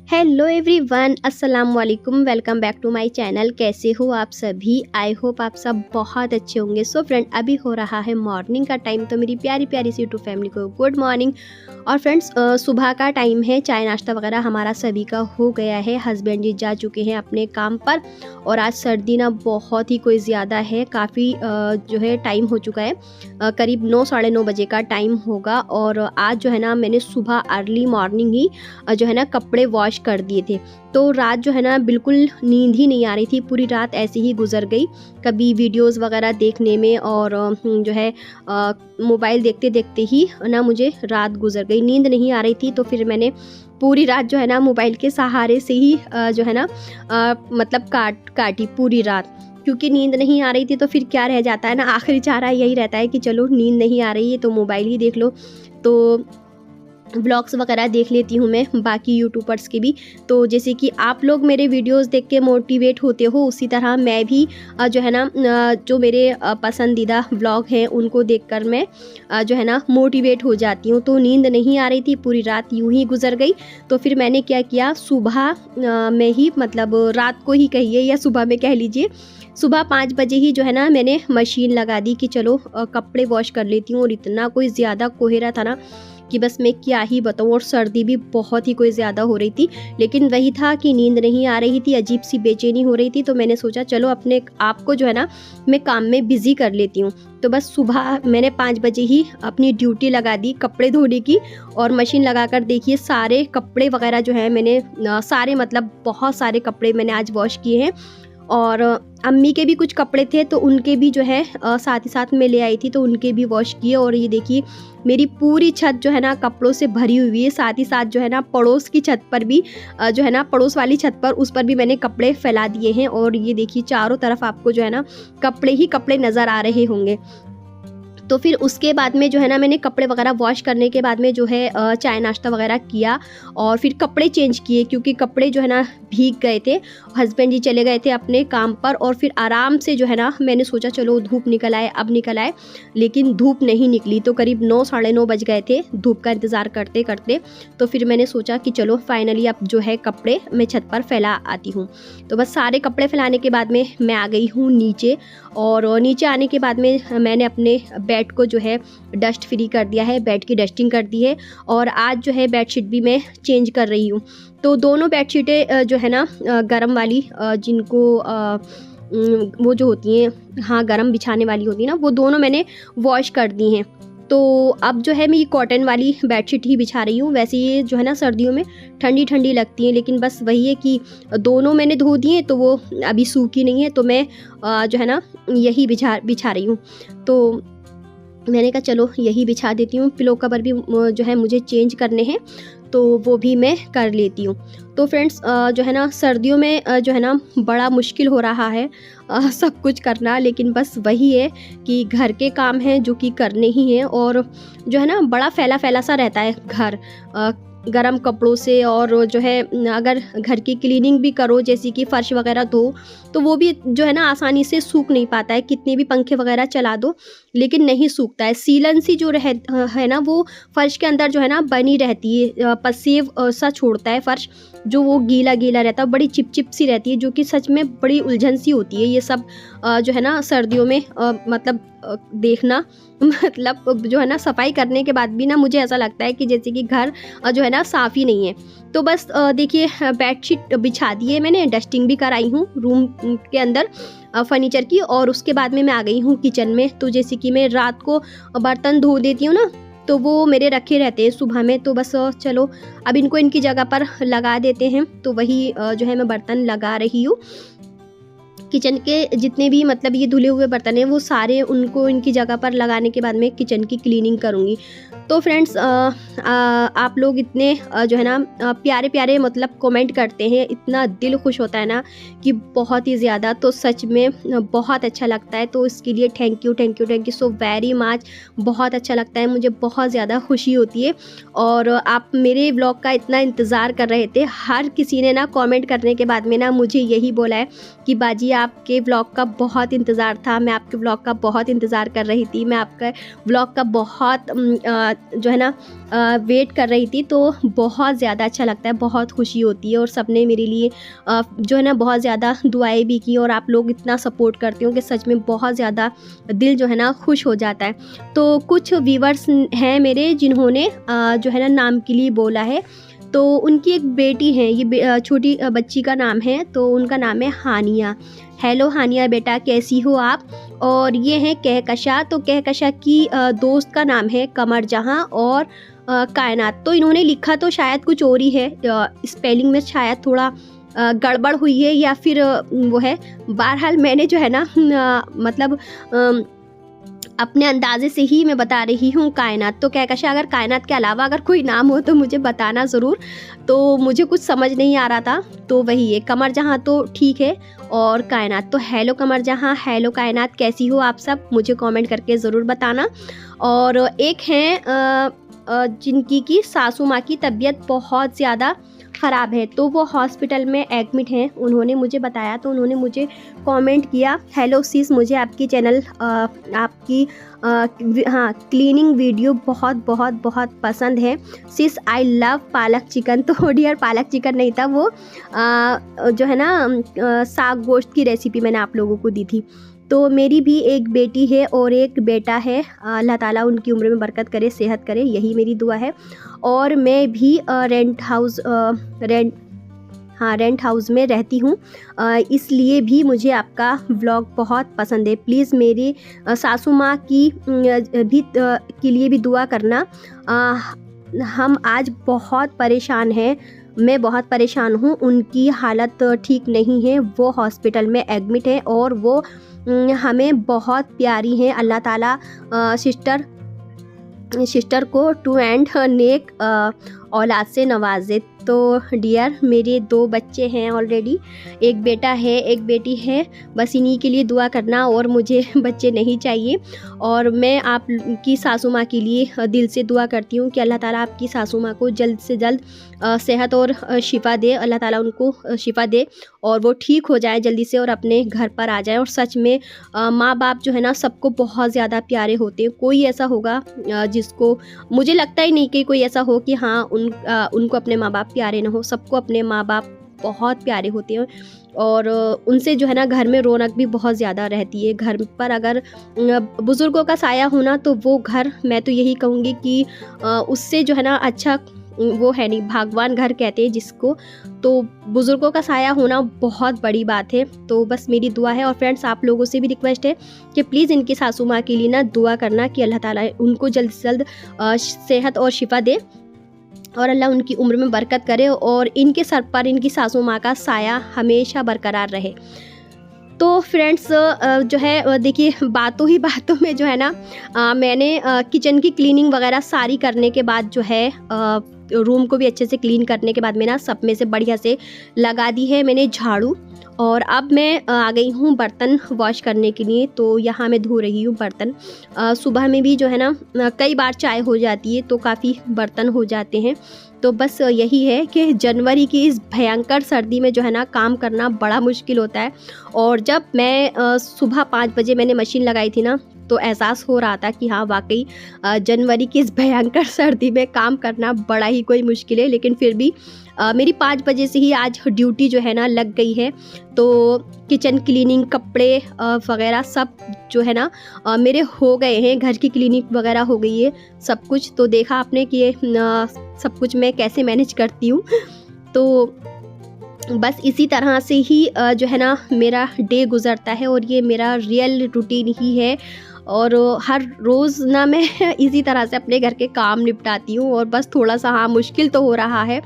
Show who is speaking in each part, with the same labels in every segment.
Speaker 1: Hello everyone, अस्सलाम वालेकुम। Welcome back to my channel. कैसे हो आप सभी? आई होप आप सब बहुत अच्छे होंगे। सो फ्रेंड, अभी हो रहा है मॉर्निंग का टाइम, तो मेरी प्यारी प्यारी सी यूट्यूब फैमिली को गुड मॉर्निंग। और फ्रेंड्स, सुबह का टाइम है, चाय नाश्ता वगैरह हमारा सभी का हो गया है। हस्बैंड जी जा चुके हैं अपने काम पर और आज सर्दी ना बहुत ही कोई ज़्यादा है, काफ़ी जो है टाइम हो चुका है, करीब 9 साढ़े 9 बजे का टाइम होगा। और आज जो है ना मैंने सुबह अर्ली मॉर्निंग ही जो है ना कपड़े वॉश कर दिए थे। तो रात जो है ना बिल्कुल नींद ही नहीं आ रही थी, पूरी रात ऐसे ही गुजर गई, कभी वीडियोस वगैरह देखने में और जो है मोबाइल देखते देखते ही ना मुझे रात गुजर गई, नींद नहीं आ रही थी। तो फिर मैंने पूरी रात जो है ना मोबाइल के सहारे से ही जो है ना मतलब काटी पूरी रात, क्योंकि नींद नहीं आ रही थी। तो फिर क्या रह जाता है ना, आखिरी चारा यही रहता है कि चलो नींद नहीं आ रही है तो मोबाइल ही देख लो। तो व्लॉग्स वगैरह देख लेती हूँ मैं बाकी यूट्यूबर्स के भी। तो जैसे कि आप लोग मेरे वीडियोस देख के मोटिवेट होते हो, उसी तरह मैं भी जो है ना जो मेरे पसंदीदा व्लॉग हैं उनको देखकर मैं जो है ना मोटिवेट हो जाती हूँ। तो नींद नहीं आ रही थी, पूरी रात यूं ही गुजर गई। तो फिर मैंने क्या किया, सुबह में ही, मतलब रात को ही कहिए या सुबह में कह लीजिए, सुबह 5 बजे ही जो है ना मैंने मशीन लगा दी कि चलो कपड़े वॉश कर लेती हूँ। और इतना कोई ज़्यादा कोहरा था ना कि बस मैं क्या ही बताऊँ, और सर्दी भी बहुत ही कोई ज़्यादा हो रही थी। लेकिन वही था कि नींद नहीं आ रही थी, अजीब सी बेचैनी हो रही थी। तो मैंने सोचा चलो अपने आप को जो है ना मैं काम में बिज़ी कर लेती हूँ। तो बस सुबह मैंने 5 बजे ही अपनी ड्यूटी लगा दी कपड़े धोने की, और मशीन लगाकर देखिए सारे कपड़े वगैरह जो है मैंने सारे, मतलब बहुत सारे कपड़े मैंने आज वॉश किए हैं। और अम्मी के भी कुछ कपड़े थे तो उनके भी जो है साथ ही साथ में ले आई थी, तो उनके भी वॉश किए। और ये देखिए मेरी पूरी छत जो है ना कपड़ों से भरी हुई है। साथ ही साथ जो है ना पड़ोस की छत पर भी जो है ना, पड़ोस वाली छत पर, उस पर भी मैंने कपड़े फैला दिए हैं। और ये देखिए चारों तरफ आपको जो है ना कपड़े ही कपड़े नज़र आ रहे होंगे। तो फिर उसके बाद में जो है ना मैंने कपड़े वगैरह वॉश करने के बाद में जो है चाय नाश्ता वगैरह किया और फिर कपड़े चेंज किए, क्योंकि कपड़े जो है ना भीग गए थे। हस्बैंड जी चले गए थे अपने काम पर, और फिर आराम से जो है ना मैंने सोचा चलो धूप निकल आए, अब निकल आए, लेकिन धूप नहीं निकली। तो करीब 9 साढ़े 9 बज गए थे धूप का इंतज़ार करते करते। तो फिर मैंने सोचा कि चलो फाइनली अब जो है कपड़े मैं छत पर फैला आती हूँ। तो बस सारे कपड़े फैलाने के बाद में मैं आ गई हूँ नीचे। और नीचे आने के बाद में मैंने अपने बेड को जो है डस्ट फ्री कर दिया है, बेड की डस्टिंग कर दी है। और आज जो है बेडशीट भी मैं चेंज कर रही हूँ। तो दोनों बेडशीटें जो है ना गरम वाली, जिनको वो जो होती हैं, हाँ गरम बिछाने वाली होती है ना, वो दोनों मैंने वॉश कर दी हैं। तो अब जो है मैं ये कॉटन वाली बेडशीट ही बिछा रही हूँ। वैसे ये जो है ना सर्दियों में ठंडी ठंडी लगती है, लेकिन बस वही है कि दोनों मैंने धो दिए तो वो अभी सूखी नहीं है, तो मैं जो है ना यही बिछा रही हूँ। तो मैंने कहा चलो यही बिछा देती हूँ। पिलो कवर भी जो है मुझे चेंज करने हैं, तो वो भी मैं कर लेती हूँ। तो फ्रेंड्स, जो है ना सर्दियों में जो है ना बड़ा मुश्किल हो रहा है सब कुछ करना, लेकिन बस वही है कि घर के काम हैं जो कि करने ही हैं। और जो है ना बड़ा फैला फैला सा रहता है घर गरम कपड़ों से। और जो है अगर घर की क्लीनिंग भी करो, जैसे कि फर्श वगैरह धो, तो वो भी जो है ना आसानी से सूख नहीं पाता है, कितने भी पंखे वगैरह चला दो लेकिन नहीं सूखता है। सीलन सी जो है ना वो फर्श के अंदर जो है ना बनी रहती है, पसेव सा छोड़ता है फर्श, जो वो गीला गीला रहता है, बड़ी चिपचिप सी रहती है, जो कि सच में बड़ी उलझन सी होती है। ये सब जो है ना सर्दियों में मतलब देखना मतलब जो है ना सफाई करने के बाद भी ना मुझे ऐसा लगता है कि जैसे कि घर जो है ना साफ़ ही नहीं है। तो बस देखिए बेडशीट बिछा दी है मैंने, डस्टिंग भी कराई हूँ रूम के अंदर फर्नीचर की। और उसके बाद में मैं आ गई हूँ किचन में। तो जैसे कि मैं रात को बर्तन धो देती हूँ ना, तो वो मेरे रखे रहते हैं सुबह में। तो बस चलो अब इनको इनकी जगह पर लगा देते हैं। तो वही जो है मैं बर्तन लगा रही हूँ। किचन के जितने भी मतलब ये धुले हुए बर्तन हैं वो सारे उनको इनकी जगह पर लगाने के बाद में किचन की क्लीनिंग करूँगी। तो फ्रेंड्स, आप लोग इतने जो है ना प्यारे प्यारे मतलब कमेंट करते हैं, इतना दिल खुश होता है ना कि बहुत ही ज़्यादा। तो सच में बहुत अच्छा लगता है। तो इसके लिए thank you so very much. बहुत अच्छा लगता है मुझे, बहुत ज़्यादा खुशी होती है। और आप मेरे व्लॉग का इतना इंतज़ार कर रहे थे, हर किसी ने ना कमेंट करने के बाद में ना मुझे यही बोला है कि बाजी आपके व्लॉग का बहुत इंतज़ार था, मैं आपके व्लॉग का बहुत इंतज़ार कर रही थी, मैं आपका व्लॉग का बहुत जो है ना वेट कर रही थी, तो बहुत ज़्यादा अच्छा लगता है, बहुत खुशी होती है। और सबने मेरे लिए जो है ना बहुत ज़्यादा दुआएं भी की, और आप लोग इतना सपोर्ट करते हो कि सच में बहुत ज़्यादा दिल जो है ना खुश हो जाता है। तो कुछ व्यूवर्स हैं मेरे जिन्होंने जो है ना नाम के लिए बोला है, तो उनकी एक बेटी है, ये छोटी बच्ची का नाम है, तो उनका नाम है हानिया। हेलो हानिया बेटा, कैसी हो आप? और ये है कहकशा। तो कहकशा की दोस्त का नाम है कमर जहां और कायनात। तो इन्होंने लिखा तो शायद कुछ और ही है, स्पेलिंग में शायद थोड़ा गड़बड़ हुई है या फिर वो है। बहरहाल मैंने जो है ना मतलब अपने अंदाजे से ही मैं बता रही हूँ कायनात। तो कहकशा, अगर कायनात के अलावा अगर कोई नाम हो तो मुझे बताना ज़रूर। तो मुझे कुछ समझ नहीं आ रहा था, तो वही है कमर जहाँ, तो ठीक है, और कायनात। तो हेलो कमर जहाँ, हेलो कायनात, कैसी हो आप सब? मुझे कमेंट करके ज़रूर बताना। और एक हैं जिनकी की सासू माँ की तबीयत बहुत ज़्यादा ख़राब है, तो वो हॉस्पिटल में एडमिट हैं। उन्होंने मुझे बताया, तो उन्होंने मुझे कमेंट किया, हेलो सिस, मुझे आपकी चैनल आपकी हाँ क्लीनिंग वीडियो बहुत बहुत बहुत पसंद है सिस, आई लव पालक चिकन। तो डियर पालक चिकन नहीं था वो, जो है ना साग गोश्त की रेसिपी मैंने आप लोगों को दी थी। तो मेरी भी एक बेटी है और एक बेटा है, अल्लाह ताला उनकी उम्र में बरकत करे, सेहत करे, यही मेरी दुआ है। और मैं भी रेंट हाउस में रहती हूँ, इसलिए भी मुझे आपका व्लॉग बहुत पसंद है। प्लीज़ मेरी सासू माँ की भी के लिए भी दुआ करना। हम आज बहुत परेशान हैं, मैं बहुत परेशान हूँ, उनकी हालत ठीक नहीं है, वो हॉस्पिटल में एडमिट है और वो हमें बहुत प्यारी हैं। अल्लाह ताला सिस्टर को टू एंड नेक औलाद से नवाजे। तो डियर, मेरे 2 बच्चे हैं ऑलरेडी, एक बेटा है एक बेटी है, बस इन्हीं के लिए दुआ करना, और मुझे बच्चे नहीं चाहिए। और मैं आपकी सासू माँ के लिए दिल से दुआ करती हूँ कि अल्लाह ताला आपकी सासू माँ को जल्द से जल्द सेहत और शिफा दे, अल्लाह ताला उनको शिफा दे और वो ठीक हो जाए जल्दी से और अपने घर पर आ जाए। और सच में माँ बाप जो है ना सबको बहुत ज़्यादा प्यारे होते हैं। कोई ऐसा होगा जिसको, मुझे लगता ही नहीं कि कोई ऐसा हो कि हाँ उनको अपने माँ बाप प्यारे ना हो। सबको अपने माँ बाप बहुत प्यारे होते हैं, और उनसे जो है ना घर में रौनक भी बहुत ज़्यादा रहती है। घर पर अगर बुज़ुर्गों का साया होना, तो वो घर, मैं तो यही कहूँगी कि उससे जो है ना अच्छा वो है नहीं, भगवान घर कहते हैं जिसको। तो बुज़ुर्गों का साया होना बहुत बड़ी बात है। तो बस मेरी दुआ है। और फ्रेंड्स, आप लोगों से भी रिक्वेस्ट है कि प्लीज़ इनकी सासू माँ के लिए ना दुआ करना कि अल्लाह ताला उनको जल्द से जल्द सेहत और शिफा दे, और अल्लाह उनकी उम्र में बरकत करे, और इनके सर पर इनकी सासू माँ का साया हमेशा बरकरार रहे। तो फ्रेंड्स, जो है देखिए, बातों ही बातों में जो है ना मैंने किचन की क्लीनिंग वगैरह सारी करने के बाद जो है रूम को भी अच्छे से क्लीन करने के बाद में ना सब में से बढ़िया से लगा दी है मैंने झाड़ू। और अब मैं आ गई हूँ बर्तन वॉश करने के लिए। तो यहाँ मैं धो रही हूँ बर्तन। सुबह में भी जो है ना कई बार चाय हो जाती है, तो काफ़ी बर्तन हो जाते हैं। तो बस यही है कि जनवरी की इस भयंकर सर्दी में जो है ना काम करना बड़ा मुश्किल होता है। और जब मैं सुबह 5 बजे मैंने मशीन लगाई थी ना, तो एहसास हो रहा था कि हाँ वाकई जनवरी की इस भयंकर सर्दी में काम करना बड़ा ही कोई मुश्किल है। लेकिन फिर भी मेरी 5 बजे से ही आज ड्यूटी जो है ना लग गई है। तो किचन क्लीनिंग, कपड़े वगैरह सब जो है ना मेरे हो गए हैं, घर की क्लीनिंग वगैरह हो गई है सब कुछ। तो देखा आपने कि ये सब कुछ मैं कैसे मैनेज करती हूँ। तो बस इसी तरह से ही जो है ना मेरा डे गुज़रता है, और ये मेरा रियल रूटीन ही है। और हर रोज़ ना मैं इसी तरह से अपने घर के काम निपटाती हूँ। और बस थोड़ा सा हाँ मुश्किल तो हो रहा है,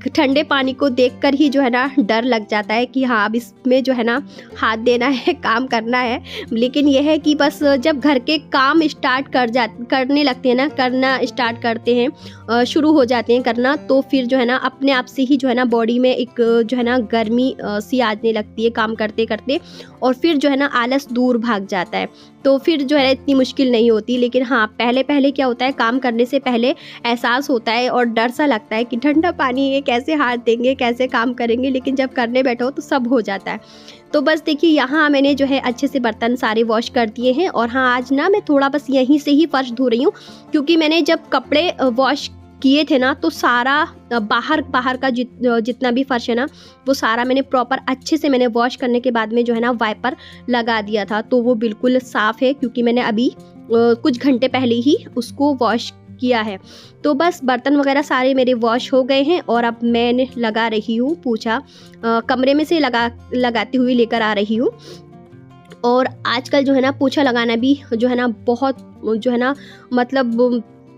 Speaker 1: ठंडे पानी को देखकर ही जो है ना डर लग जाता है कि हाँ अब इसमें जो है ना हाथ देना है, काम करना है। लेकिन यह है कि बस जब घर के काम स्टार्ट करने लगते हैं ना, करना स्टार्ट करते हैं, शुरू हो जाते हैं करना, तो फिर जो है ना अपने आप से ही जो है ना बॉडी में एक जो है ना गर्मी सी आने लगती है काम करते करते, और फिर जो है ना आलस दूर भाग जाता है। तो फिर जो है इतनी मुश्किल नहीं होती। लेकिन हाँ पहले क्या होता है, काम करने से पहले एहसास होता है और डर सा लगता है कि ठंडा पानी ये कैसे हाथ देंगे, कैसे काम करेंगे, लेकिन जब करने बैठो तो सब हो जाता है। तो बस देखिए यहाँ मैंने जो है अच्छे से बर्तन सारे वॉश कर दिए हैं। और हाँ, आज ना मैं थोड़ा बस यहीं से ही फर्श धो रही हूँ, क्योंकि मैंने जब कपड़े वॉश किए थे ना, तो सारा बाहर का जितना भी फर्श है ना, वो सारा मैंने प्रॉपर अच्छे से मैंने वॉश करने के बाद में जो है ना वाइपर लगा दिया था। तो वो बिल्कुल साफ़ है, क्योंकि मैंने अभी कुछ घंटे पहले ही उसको वॉश किया है। तो बस बर्तन वगैरह सारे मेरे वॉश हो गए हैं और अब मैंने लगा रही हूँ पोछा। कमरे में से लगाते हुए लेकर आ रही हूँ। और आजकल जो है ना पोछा लगाना भी जो है ना बहुत जो है ना मतलब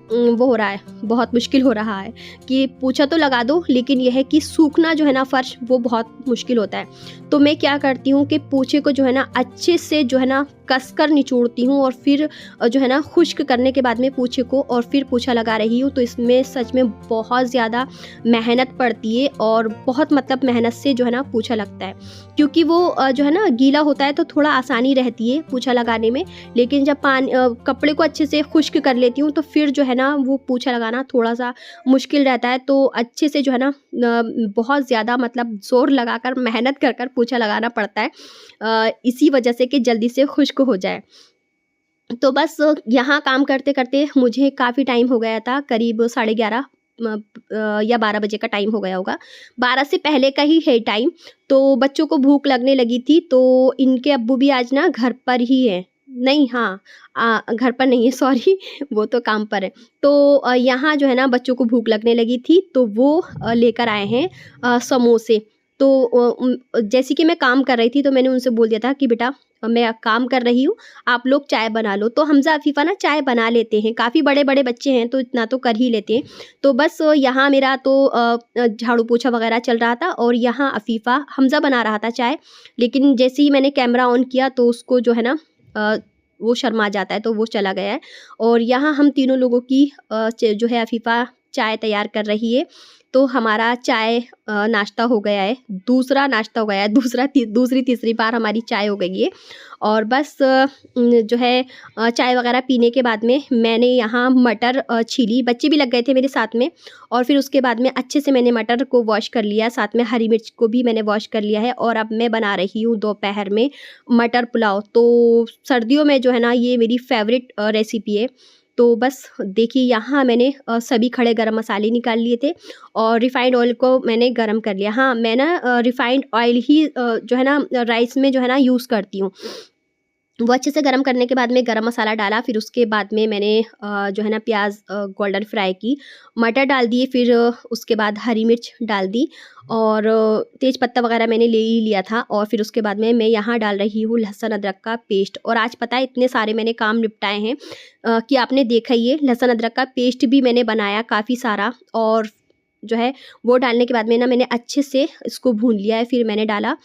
Speaker 1: वो हो रहा है, बहुत मुश्किल हो रहा है कि पोछा तो लगा दो, लेकिन यह है कि सूखना जो है ना फर्श, वो बहुत मुश्किल होता है। तो मैं क्या करती हूँ कि पोछे को जो है ना अच्छे से जो है ना कसकर निचोड़ती हूँ और फिर जो है ना खुश्क करने के बाद में पोछे को और फिर पोछा लगा रही हूँ। तो इसमें सच में बहुत ज़्यादा मेहनत पड़ती है और बहुत मतलब मेहनत से जो है ना पोछा लगता है, क्योंकि वो जो है ना गीला होता है तो थोड़ा आसानी रहती है पोछा लगाने में। लेकिन जब कपड़े को अच्छे से खुश्क कर लेती हूँ तो फिर जो है ना वो पोछा लगाना थोड़ा सा मुश्किल रहता है। तो अच्छे से जो है ना बहुत ज़्यादा मतलब ज़ोर लगाकर मेहनत कर कर पोछा लगाना पड़ता है, इसी वजह से कि जल्दी से खुश्क हो जाए। तो बस यहाँ काम करते करते मुझे काफ़ी टाइम हो गया था, करीब 11:30 या 12 बजे का टाइम हो गया होगा। 12 से पहले का ही है टाइम। तो बच्चों को भूख लगने लगी थी, तो इनके अब्बू भी आज ना घर पर ही हैं। नहीं, हाँ, घर पर नहीं है, सॉरी, वो तो काम पर है। तो यहाँ जो है ना बच्चों को भूख लगने लगी थी, तो वो लेकर आए हैं समोसे। तो जैसे कि मैं काम कर रही थी तो मैंने उनसे बोल दिया था कि बेटा मैं काम कर रही हूँ, आप लोग चाय बना लो। तो हमज़ा अफ़ीफ़ा ना चाय बना लेते हैं, काफ़ी बड़े-बड़े बच्चे हैं तो इतना तो कर ही लेते हैं। तो बस यहाँ मेरा तो झाड़ू पोछा वगैरह चल रहा था और यहाँ अफ़ीफ़ा हमज़ा बना रहा था चाय। लेकिन जैसे ही मैंने कैमरा ऑन किया तो उसको जो है ना वो शर्मा जाता है, तो वो चला गया है। और यहाँ हम तीनों लोगों की जो है अफ़ीफ़ा चाय तैयार कर रही है। तो हमारा चाय नाश्ता हो गया है, दूसरा नाश्ता हो गया है, दूसरी तीसरी बार हमारी चाय हो गई है। और बस जो है चाय वगैरह पीने के बाद में मैंने यहाँ मटर छीली, बच्चे भी लग गए थे मेरे साथ में। और फिर उसके बाद में अच्छे से मैंने मटर को वॉश कर लिया, साथ में हरी मिर्च को भी मैंने वॉश कर लिया है। और अब मैं बना रही हूँ दोपहर में मटर पुलाव। तो सर्दियों में जो है ना ये मेरी फ़ेवरेट रेसिपी है। तो बस देखिए यहाँ मैंने सभी खड़े गरम मसाले निकाल लिए थे और रिफ़ाइंड ऑयल को मैंने गरम कर लिया। हाँ, मैं ना रिफ़ाइंड ऑयल ही जो है ना राइस में जो है ना यूज़ करती हूँ। वो अच्छे से गरम करने के बाद में गरम मसाला डाला, फिर उसके बाद में मैंने जो है ना प्याज गोल्डन फ्राई की, मटर डाल दिए, फिर उसके बाद हरी मिर्च डाल दी और तेज पत्ता वगैरह मैंने ले ही लिया था। और फिर उसके बाद में मैं यहाँ डाल रही हूँ लहसुन अदरक का पेस्ट। और आज पता है इतने सारे मैंने काम निपटाए हैं कि आपने देखा ही है, लहसुन अदरक का पेस्ट भी मैंने बनाया काफ़ी सारा। और जो है वो डालने के बाद में ना मैंने अच्छे से इसको भून लिया है। फिर मैंने डाला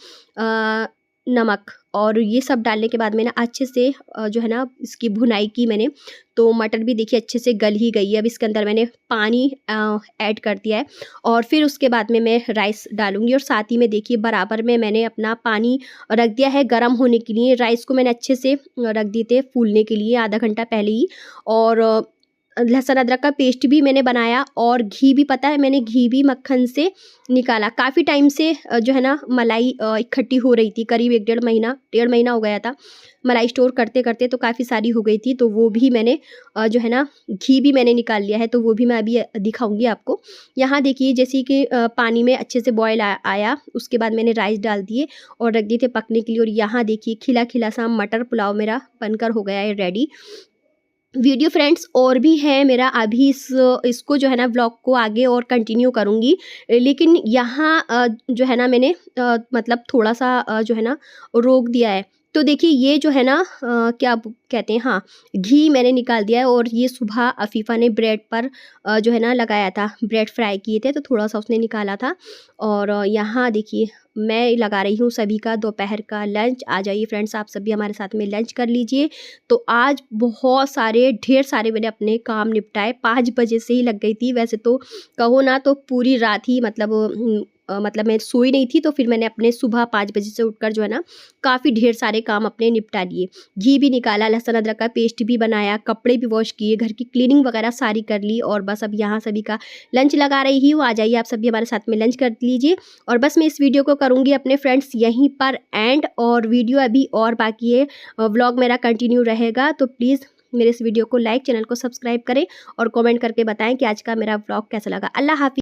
Speaker 1: नमक, और ये सब डालने के बाद में ना अच्छे से जो है ना इसकी भुनाई की मैंने। तो मटर भी देखिए अच्छे से गल ही गई है। अब इसके अंदर मैंने पानी ऐड कर दिया है और फिर उसके बाद में मैं राइस डालूँगी। और साथ ही में देखिए बराबर में मैंने अपना पानी रख दिया है गरम होने के लिए। राइस को मैंने अच्छे से रख दिए थे फूलने के लिए आधा घंटा पहले ही। और लहसुन अदरक का पेस्ट भी मैंने बनाया और घी भी, पता है मैंने घी भी मक्खन से निकाला। काफ़ी टाइम से जो है ना मलाई इकट्ठी हो रही थी, करीब 1 डेढ़ महीना हो गया था मलाई स्टोर करते करते, तो काफ़ी सारी हो गई थी। तो वो भी मैंने जो है ना घी भी मैंने निकाल लिया है, तो वो भी मैं अभी दिखाऊंगी आपको। यहाँ देखिए जैसे कि पानी में अच्छे से बॉयल आया, उसके बाद मैंने राइस डाल दिए और रख दिए थे पकने के लिए। और यहाँ देखिए खिला खिला सा मटर पुलाव मेरा बनकर हो गया है रेडी। वीडियो फ्रेंड्स और भी है मेरा, अभी इसको जो है ना व्लॉग को आगे और कंटिन्यू करूँगी। लेकिन यहाँ जो है ना मैंने मतलब थोड़ा सा जो है ना रोक दिया है। तो देखिए ये जो है ना क्या कहते हैं, हाँ, घी मैंने निकाल दिया है। और ये सुबह अफ़ीफ़ा ने ब्रेड पर जो है ना लगाया था, ब्रेड फ्राई किए थे तो थोड़ा सा उसने निकाला था। और यहाँ देखिए मैं लगा रही हूँ सभी का दोपहर का लंच। आ जाइए फ्रेंड्स, आप सभी हमारे साथ में लंच कर लीजिए। तो आज बहुत सारे ढेर सारे मैंने अपने काम निपटाए, 5 बजे से ही लग गई थी। वैसे तो कहो ना तो पूरी रात ही मतलब मतलब मैं सोई नहीं थी, तो फिर मैंने अपने सुबह 5 बजे से उठकर जो है ना काफ़ी ढेर सारे काम अपने निपटा लिए। घी भी निकाला, लहसुन अदरक का पेस्ट भी बनाया, कपड़े भी वॉश किए, घर की क्लीनिंग वगैरह सारी कर ली और बस अब यहाँ सभी का लंच लगा रही हूँ। आ जाइए आप सभी हमारे साथ में लंच कर लीजिए। और बस मैं इस वीडियो को करूँगी अपने फ्रेंड्स यहीं पर एंड, और वीडियो अभी और बाकी है, व्लॉग मेरा कंटिन्यू रहेगा। तो प्लीज़ मेरे इस वीडियो को लाइक, चैनल को सब्सक्राइब करें और कमेंट करके बताएं कि आज का मेरा व्लॉग कैसा लगा। अल्लाह हाफ़िज़।